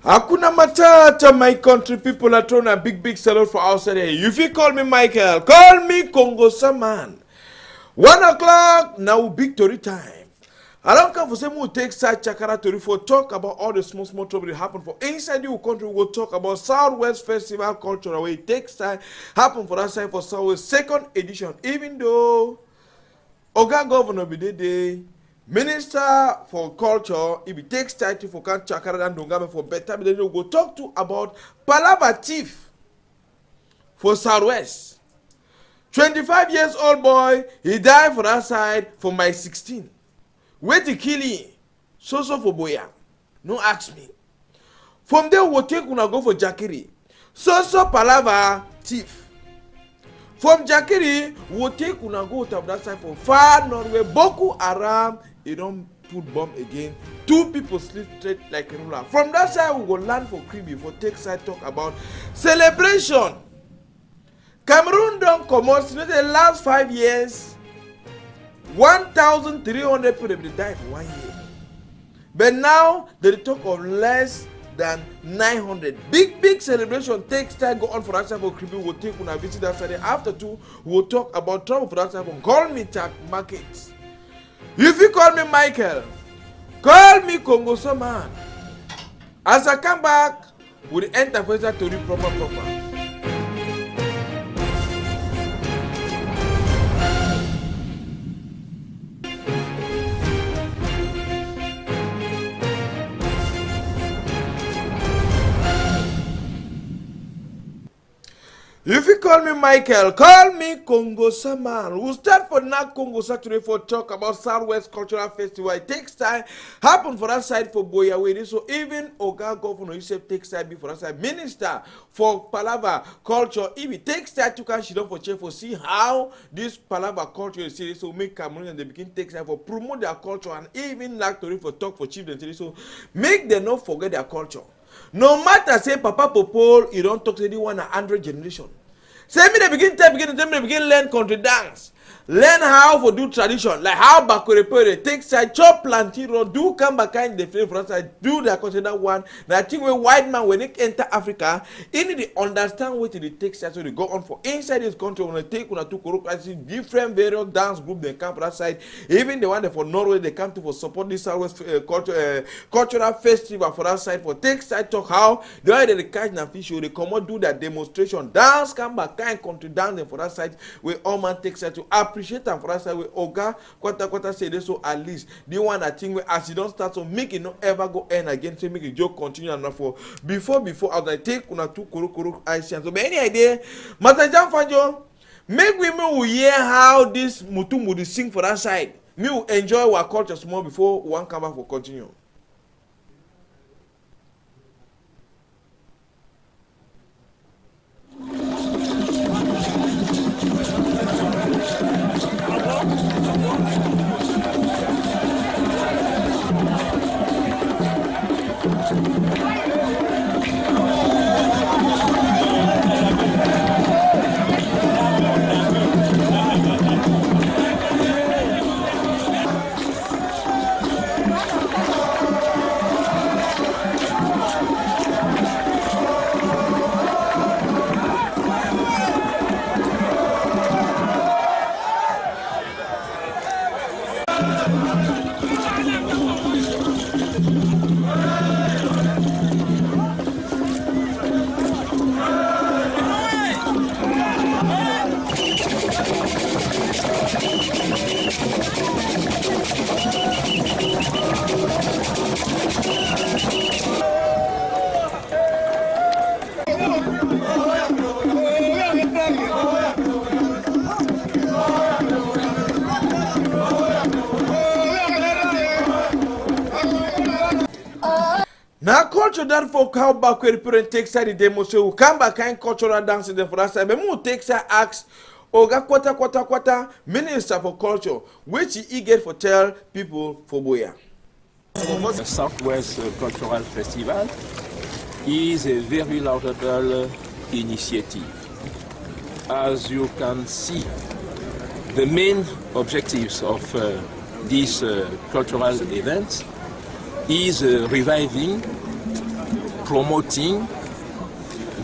Hakuna Matata, my country people are throwing a big salute for outside here. If you call me Michael, call me Congo Saman. 1 o'clock, now big story time. I don't come for some who take side Chakara to for talk about all the small trouble that happen for inside your country. We'll talk about Southwest Festival culture where it takes time happen for that side for Southwest 2nd edition. Even though Oga Governor Bidede, Minister for Culture, if it takes time to for Chakara and Dongame for better, but then we'll go talk to about Palava Chief for Southwest. 25 years old boy, he died for that side for my 16. Where to kill him? So for Boya. No ask me. From there, we'll take una go for Jakiri. So Palava Chief. From Jakiri, we'll take una go to that side for far Norway. Boko Haram, he don't put bomb again. 2 people sleep straight like a ruler. From that side, we will land for Kribi for take side talk about celebration. Cameroon don't come out. You know, the last 5 years, 1,300 people have died for 1 year. But now, they talk of less than 900. Big celebration takes time go on for that side for Kribi. We'll take when I visit that side. After 2, we'll talk about trouble for that side. Call me Jack Markets. If you call me Michael, call me Congo Saman. As I come back, we'll enter for that to read proper. If you call me Michael, call me Congo Saman. We'll start for now Congo Saturday for talk about Southwest Cultural Festival. It takes time, happen for that side for Boyaway. So even Oga Governor Yusef takes time for that side. Minister for Palava Culture, if it takes time to come, she don't for check for see how this Palava culture is serious. So make Cameroon and they begin take time for promote their culture and even like to for talk for chief and so make them not forget their culture. No matter say Papa Popol, you don't talk to anyone 100 generation. Say me they begin learn country dance. Learn how to do tradition, like how Bakorepere take side, chop plantain road, do come back in the flavor side, do the consider one. Now I think when white man when they enter Africa, they need to understand what it takes so they go on for inside this country when they take one or two correct different various dance group they come for that side. Even the one that for Norway they come to for support this Southwest cultural festival for that side for take side talk how the way they catch na fish they come out do that demonstration dance come back kind country dance for that side where all man takes side to appreciate them for that side where Oga Kwata say this so at least the one I think where as you don't start so make it not ever go end again so make a joke continue and for before I was take una two kuru ice so but any idea Master Jan Fanjo make women will hear how this Mutum would sing for that side me will enjoy our culture small before one come back for continue. Now culture that for how back where parent takes side the demo so come back kind cultural dance in the for that side but more takes side ask Oga Kwata Minister for Culture which he get for tell people for Boya. The Southwest Cultural Festival is a very laudable initiative. As you can see, the main objectives of these cultural events is reviving promoting,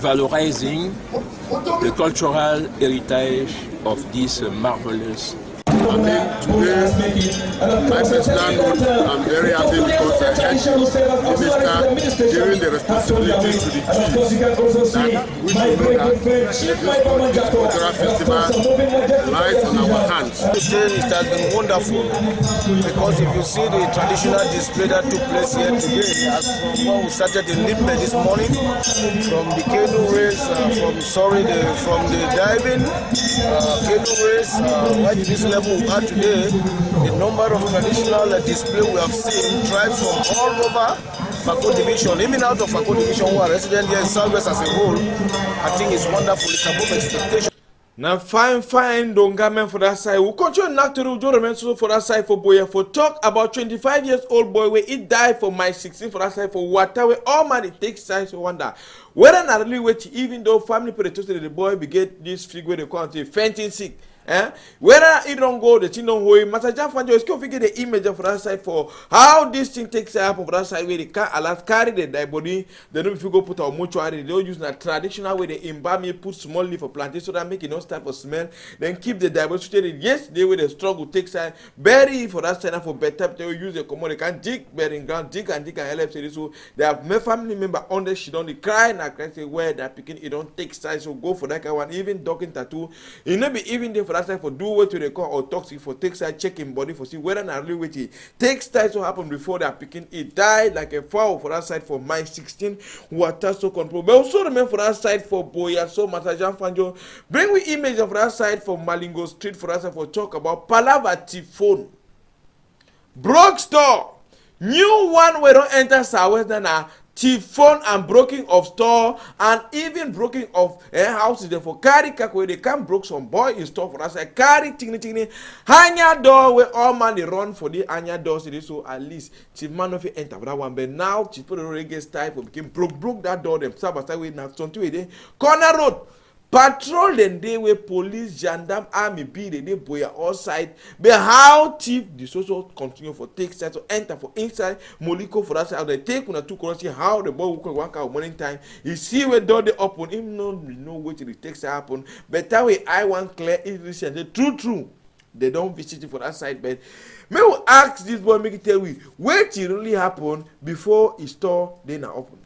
valorizing the cultural heritage of this marvelous. I mean, today, my personal note, I'm very happy because I had the minister giving the responsibility to the chiefs that we should know that this cultural festival lies on our hands. It has been wonderful because if you see the traditional display that took place here today, as from when we started in Limbe this morning, from the canoe race, from the diving, canoe race, right to this level we are today, the number of traditional display we have seen tribes from all over Fako Division, even out of Fako Division who are resident here in Southwest as a whole. I think it's wonderful. It's above expectation. Now fine, don't come for that side. We'll continue not to do remain so for that side for boy for talk about 25 years old boy where he died for my 16 for that side for water where all man it takes time to wonder whether not really wait even though family predatory the boy be get this figure they call it fainting sick. Whether it don't go, the thing don't hold. Master John Fanjo is going to figure the image for that side for how this thing takes up for that side where they can't allow carry the dead body. They don't if you go put a mortuary, they don't use a traditional way they embalm it, put small leaf for plantation so that make it not start for smell. Then keep the dead body. Yes, they will the struggle take side bury for that side for better. They will use the common. They can dig burying ground, dig and help. So they have my family member on the she don't cry and cry say where that picking it don't take side. So go for that kind one. Even talking tattoo, it not be even there for that side for do what they call or toxic for take side checking body for see whether not really wait it takes time to happen before they are picking it died like a fowl for that side for my 16 water so control but also remember for that side for Boya so Master Jean Fanjo bring we image of that side for Malingo Street for that side for talk about Palava Typhoon broke store new one we don't enter Southwest now Typhoon and broken of store and even broken of houses there for carry where they can broke some boy in store for us carry tingni hanya door where all man they run for the hanya doors so at least chief man of enter for that one but now chief people already get style for became broke that door themselves as we now something with the corner road patrol then day where police gendarme army be the day boy outside but how thief the social continue for take side to enter for inside moliko for that side they take una two cross how the boy will work out morning time you see where door they open him no way to the take side happen but that way I want clear is recent true they don't visit it for that side but may we ask this boy make it tell we where it really happen before his store they now open.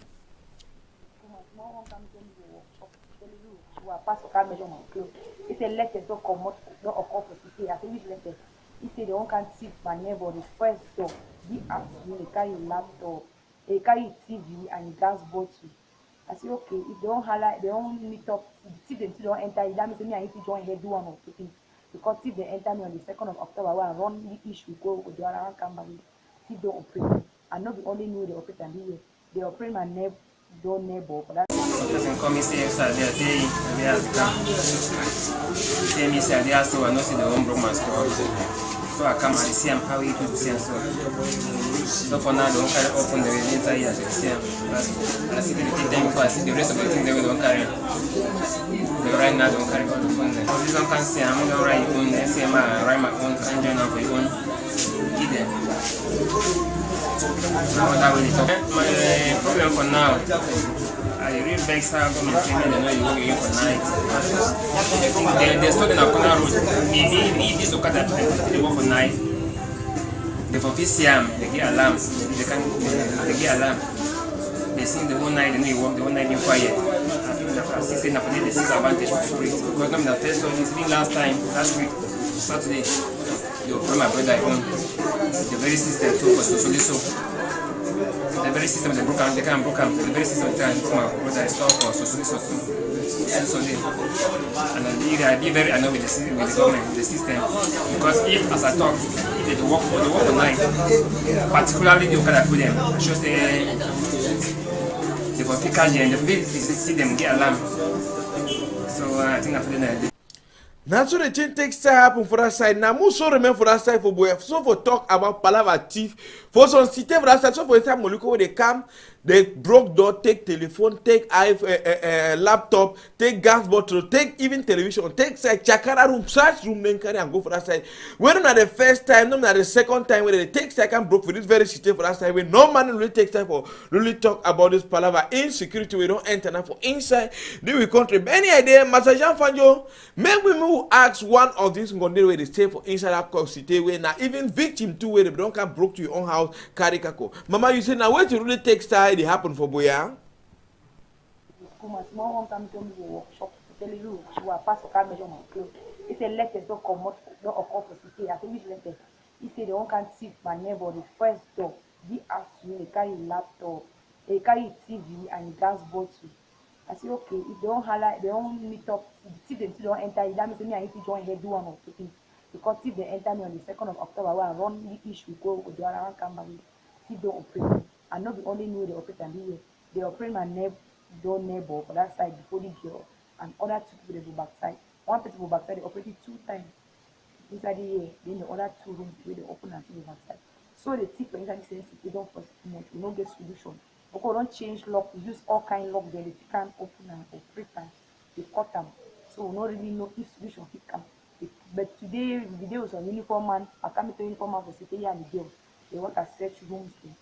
Pass for car measurement close. If a letter don't come out, don't occur for city, I say which letter? If they don't can see my neighbor, the first door, give afternoon, they carry laptop, they carry TV and gas bottle. I say okay, if they don't highlight, they don't meet up, if they don't enter, that means me I need to join here do one of two things. Because if they enter me on the 2nd of October, when I run the issue, go with the other company, if they operate, I know the only know they operate and they operate my neighbor. Don't neighbor, but that's come and say, sir, they are tell me, sir, they are still not see the home broke my store. So I come and see him how he do the same store. So for now, they don't carry open the entire year to see him. I see the thing before I see the rest of the things they don't carry. But right now, they don't carry all the phone there. This one can say, I'm going to write your own, they say, I write my own, can join up your own. Give them. Now my problem for now, I really beg sir come and say me they know you work here for night. They're stuck in a corner road. Maybe this Okada they work for night. They for PCM, they get alarm. They get alarm. They sing the whole night, they know you work the whole night being quiet. I think that for assisting for the disadvantage for free. Because I'm the first one, it's been last week, Saturday. You bring my brother home. The very system too was so. The very system they broke out, they can't broke out. The very system they can't my brother stop for so. And I be very annoyed with the government, the system, because if as I talk, if they work for night, particularly the Okada put them, I should say they for catch them, they see them get alarm. So I think after that. Now so the thing takes time happen for that side. Now more so remember for that side for boy. So for talk about Palava thief. For some city for that side. So for example, look where they come. They broke door, take telephone, take laptop, take gas bottle, take even television, take side chakara room, search room, then carry and go for that side. When not the first time, not the second time, when they take second broke for this very city for that side, when no man really takes time for really talk about this palaver insecurity, we don't enter now for inside. Then we country. Any idea, Master Jean Fanjo, maybe we will ask one of these where they stay for inside that city where now even victim too where they don't come broke to your own house, carry kako. Mama, you say now where to really take style, it happen for Boya. Small one come to me workshop to tell you she will pass for car measure my clothes. He said letters don't come out, don't occur for city. I said which letter? He said they don't can see my neighbor the first door. The afternoon they carry laptop, they carry TV and gas bottle. I said okay, if they don't highlight, they don't meet up, if they don't enter, that means me I need to join here do one of the things. Because if they enter me on the 2nd of October, where I run the issue go with the other come back, if they operate, and not the only know they operate and be here. They operate my neighbor for that side before the girl, and other 2 people they go backside. One person go backside, they operated 2 times inside the year, then the other 2 rooms where they open and go backside. So the tip for inside the sense they don't cost too much, we don't get solution. Because don't change lock, we use all kind lock there, they can't open and operate and they cut them. So we don't really know if solution fit come. But today the video was on uniform man, I come to uniform man for city and the girl. They want to search rooms there.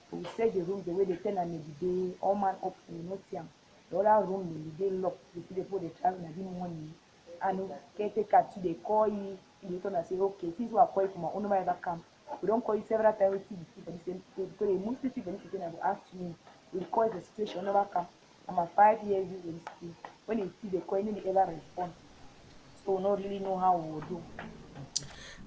So we search the rooms the way they tell and the day all man up we not see them. The other room they locked, they see they put the travel and didn't want me. And caretaker too, they call you, they turn and say, okay, since we are calling from my own ever come. We don't call you several times for the same thing because they mostly see for this thing and will ask me, we call it the situation never come. I'm a 5 years using this. When they see the call, they ever respond. So we don't really know how we will do.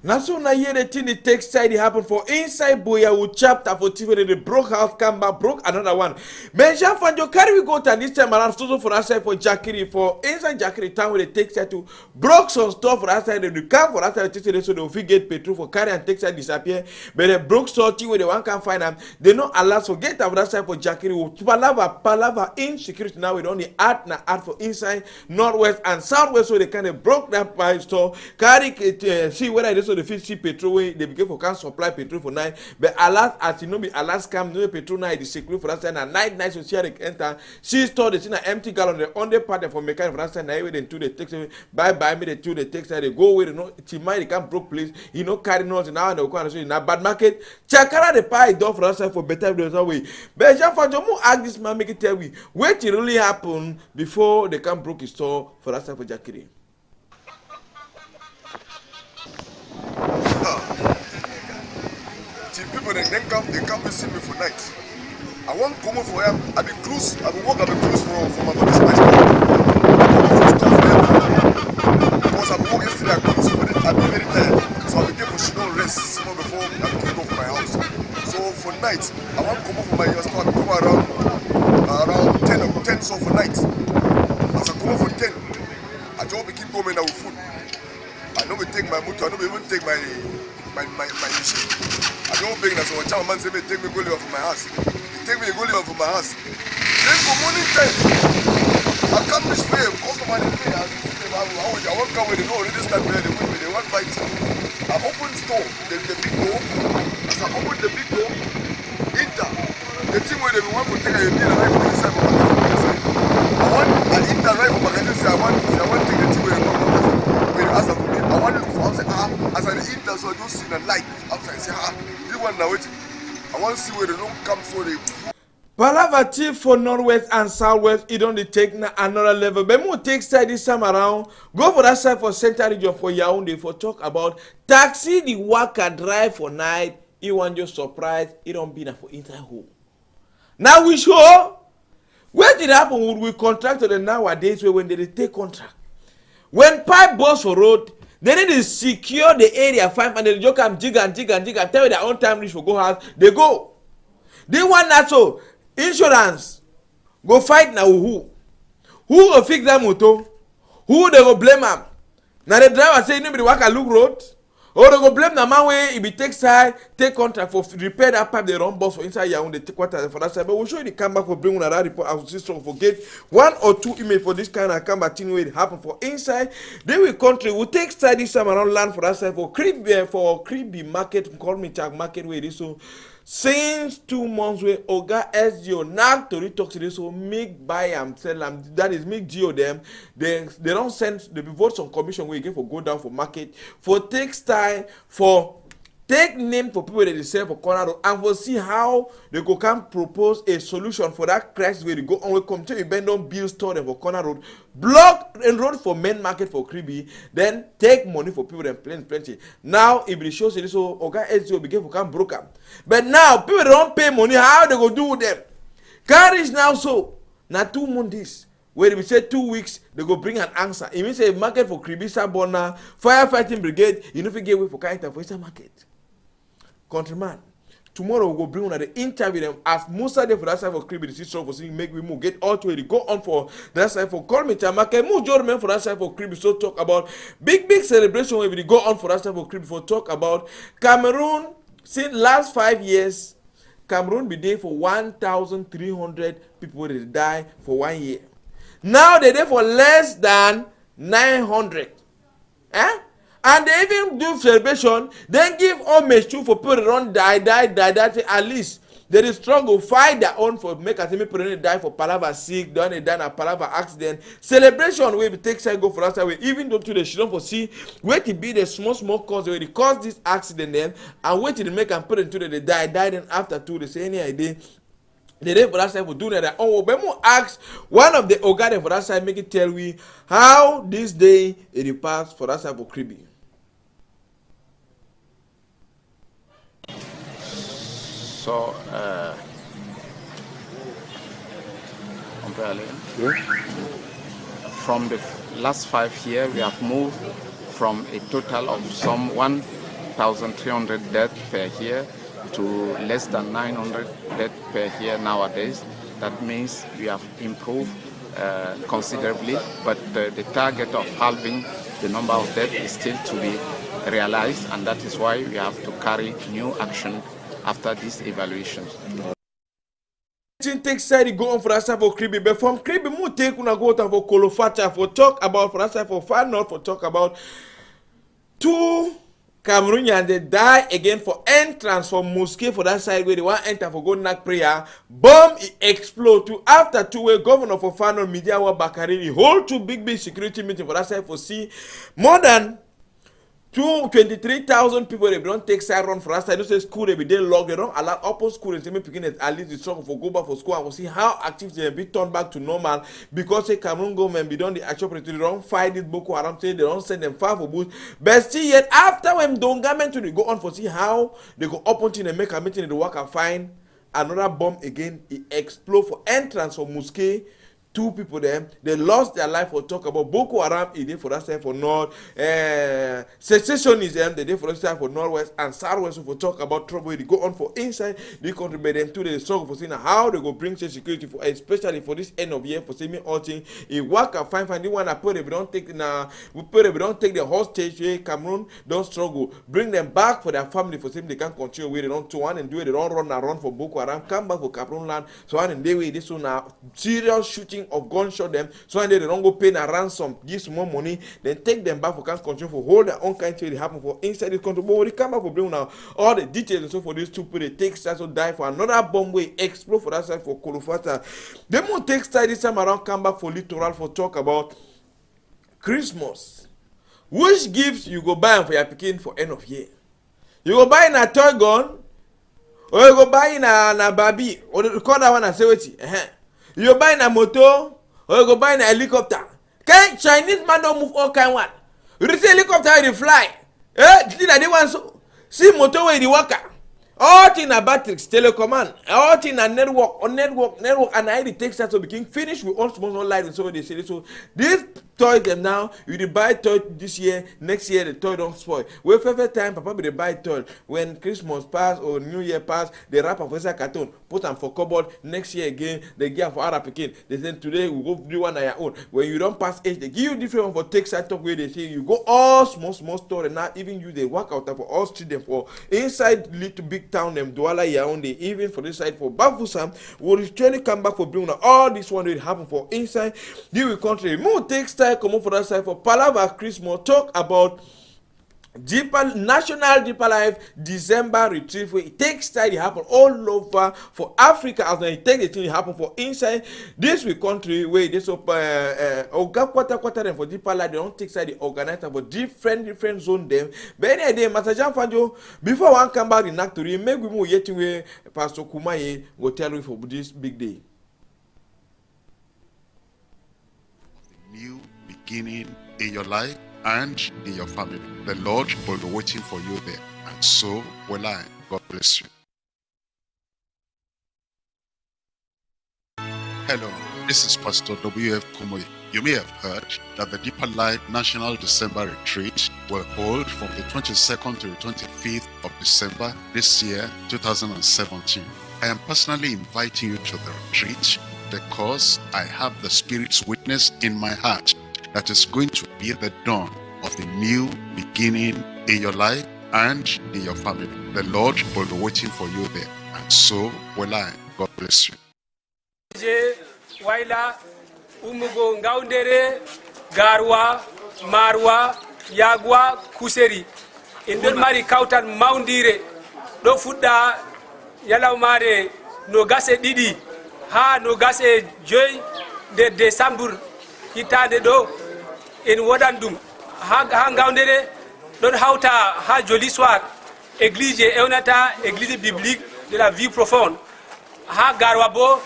Now so now here the thing the text side it happened for inside Boyawu chapter 14 they broke house come back broke another one. Benja Fanjo carry we go to this time around so for that side for Jackery for inside Jackery town where they take side to broke some stuff for that side they come for that side so they will get petrol for carry and take side disappear but they broke something where they one can find them they not allow so get out that side for Jackery palava insecurity now we don't need art for inside northwest and southwest so they kind of broke that by store carry see where I so the 50 petrol way they begin for can supply petrol for night but alas as you know be alas come no petrol night the secure for that and night so share they enter she store the in an empty gallon the under part for mechanic for that and now they two they take bye me the two they take they go away no till mind they can broke place you know carry notes now and they go and so in a bad market chakara the pie door for that for better way but just for you ask this man make it tell we what really happen before they can broke his store for that for Jackery. The people they come visit me for night. I want to come for him. I be cruise. I be walk. I be cruise for my mother's place. Because I be walk yesterday. I cruise for it. I be very tired. So I be there for she don't rest. Small before I can go for my house. So for night, I want to come for my store. I come around 10 so for night. As I come for 10, I just be keep coming out with food. I don't take my motor. I don't even take my machine. I don't beg that so a child man say me take me go live from my house. He take me go live from my house. Then for morning time, I come this way, customer they pay. I won't come with the door, already start there, they want fight. I open store, the big door. As I open the big door, enter. The thing where they want to take a bill right from inside for my inside. I enter right from my say I want to take the thing where they want to ask for me. I want to go outside. As I enter, so I don't see the light outside. I say, you want now wait. I want to see where they don't come so they. Palava for northwest and southwest, it only take another level. But more take side this time around. Go for that side for central region for Yaoundé for talk about taxi the worker drive for night. You want your surprise. It don't be for inside home. Now we show where did it happen would we contract to the nowadays when they take contract. When pipe burst for road, they need to secure the area, find and they just come jig and tell you their own time reach for go house. They go. They want that so insurance go fight now who go fix that motor? Who they go blame them? Now the driver say nobody work a look road. Or they go blame the man where if he takes side, take contract for repair that pipe they run bus for inside Yaoundé, take quarter for that side. But we'll show you the come back for bring another report. I will see some forget 1 or 2 email for this kind of come back thing where it happen for inside. Then we country will take side this time around land for that side for cribby market, call me tag market where it is so. since 2 months wey oga SGO knack tori talk today so make buy am sell am, that is make GO dem they don send the vote some commission wey again for go down for market for take style for take name for people wey dey sell for corner road and for see how they go can propose a solution for that crisis wey dey go on wey come tell you ben don build store dem for corner road, block and road for main market for Kribi, then take money for people dem plenty. Now e be show say so oga SGO begin for can broke am, but now people don pay money, how they go do with them? Carriage now so na 2 months wey we say 2 weeks they go bring an answer. E mean say market for Kribi Sabona firefighting brigade you no fit get way for carry for inside market. Countryman, tomorrow we go bring on the interview them as Musa dey for that side for Kribi the strong for saying make we move get all to where they go on for that side for call me Tamake move Jordan for that side for Kribi so talk about big celebration where we go on for that side for Kribi for talk about Cameroon. Since last 5 years Cameroon be there for 1,300 people they die for 1 year. Now they there for less than 900. And they even do celebration, then give homage to for people run die, at least they struggle, fight their own for make as many people die for Palava sick, don't they die na Palava accident. Celebration will be take side go for us away, even though to the children for see where to be the small cause where they cause this accident then and wait till they make and put into the die then after 2 they say any idea. The day for that side for doing that. Oh, Bemo asked one of the Ogade for that side, make it tell we how this day it passed for that side for Kribi. So, from the last 5 years, we have moved from a total of some 1,300 deaths per year to less than 900 deaths per year nowadays. That means we have improved considerably, but the target of halving the number of deaths is still to be realized, and that is why we have to carry new action after these evaluations. Take side go on for that side for Kribi, but from Kribi we take una go down for Kolofata for talk about for that side for Far North for talk about 2 Cameroonians they die again for entrance from mosque for that side where they want enter for go knack prayer. Bomb it explode to after 2 way governor for Far North Midiawa Bakari hold 2 big security meeting for that side for see more than 23,000 people they don't take side run for us. I don't say school they be there log. They don't allow open school and say me picking at least the struggle for go back for school and we'll see how active they be turned back to normal because the Cameroon government be done the action opportunity. They don't fight this Boko Haram say they don't send them far for boost. But still yet after when don't government to go on for see how they go open thing and make a meeting in the work and find another bomb again. It explode for entrance for mosque. 2 people there, they lost their life for talk about Boko Haram, they did for that side for North, secessionism, they did for that side for Northwest and Southwest for talk about trouble. They go on for inside the country, but then to the struggle for seeing how they go bring security for, especially for this end of year for seeing all thing. It work and find the one I put it, we don't take we don't take the hostage. Cameroon don't struggle, bring them back for their family for seeing they can continue where they don't to one and do it, they don't run for Boko Haram, come back for Cameroon land, so and they way this one now serious shooting of gunshot them, so and they don't go pay a ransom, give some more money, then take them back for can continue for hold their own kind of thing happen for inside this country. But when they come back for bring now all the details and so for these 2 people they take side so die for another bomb way explode for that side for Kolofata. They won't take side this time around come back for littoral for talk about Christmas. Which gifts you go buy for your pikin for end of year? You go buy a toy gun, or you go buy a baby, or you call that one and say wait. You buy a motor, or you go buy a helicopter. Can Chinese man don't move all kind one? You see helicopter they fly. Did they want so? See motor where the worker. All thing a batteries, telecommand, all thing a network, and I takes that to become finished with all small light and so they say so. This toy them now, you buy toy this year, next year the toy don't spoil. We first time Papa be buy toy when Christmas pass or New Year pass, they wrap up inside carton, put them for cupboard. Next year again, they give for other picking. They say today we go do one on your own. When you don't pass age, they give you different one for take side talk where they say you go all small store and now even you they work out for all street them for inside little big town them Douala Yaoundé, even for this side for Bafoussam, will return come back for bring all this one will happen for inside the country. More takes time come up for that side for Palava Christmas talk about National Deeper Life December retreat where it takes time. It happen all over for Africa as it takes the thing happen for inside this we country where this quarter for Deeper Life they don't take side the organizer but different zone them. But any day Master Jean Fanjo before one come back in Actory make we move yet where Pastor Kumaye will tell you for this big day. New beginning in your life and in your family. The Lord will be waiting for you there, and so will I. God bless you. Hello, this is Pastor W.F. Kumoy. You may have heard that the Deeper Life National December Retreat will hold from the 22nd to the 25th of December this year, 2017. I am personally inviting you to the retreat because I have the Spirit's witness in my heart that is going to be the dawn of the new beginning in your life and in your family. The Lord will be waiting for you there, and so will I. God bless you. Waila umugo ngaundere garwa marwa yagwa kuseri indon mari kautan maundire do fudda yalawmare no gase didi ha no gase joy de décembre hitande do en wodandum ha ngawndere don hawta ha joli soir église ewnata église biblique de la vie profonde ha garwa bo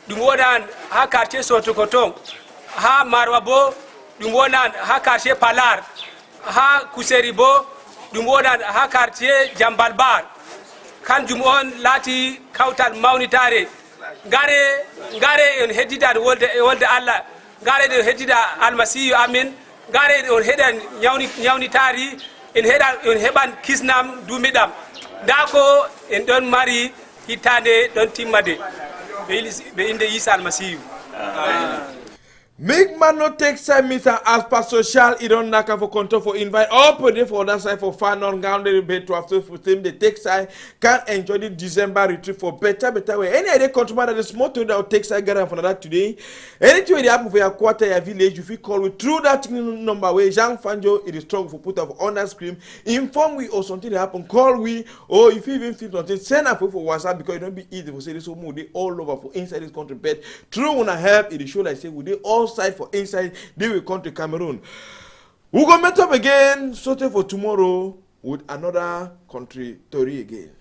dum wodan ha quartier Sotokoton ha marwa bo dum wodan ha quartier Palar ha kuseri bo dum wodan ha quartier Jambalbar kanjum on lati kawtal mawnitare ngare en heddida wolde Allah ngare en heddida almasihu amin ngare on hedan nyawni tari en heban kisnam dumidam dako en don mari hitande don timmade be inde Isa almasihu. Make man no take side Mr. as Pastor Charles Idon Naka for control for invite all people for that side for fun on ground the bed to after for them they take side can enjoy the December retreat for better way. Any idea control that the small to that take side gather for that today. Anything they happen for your quarter your village you feel call we through that number way Jean Fanjo it is strong for put up on that screen inform we or something that happen call we or if you even feel something send up for WhatsApp because it don't be easy for say this so move they all over for inside this country but through wanna help it show like say we they all side for inside they will come to Cameroon. We'll go meet up again, sorted for tomorrow with another country story again.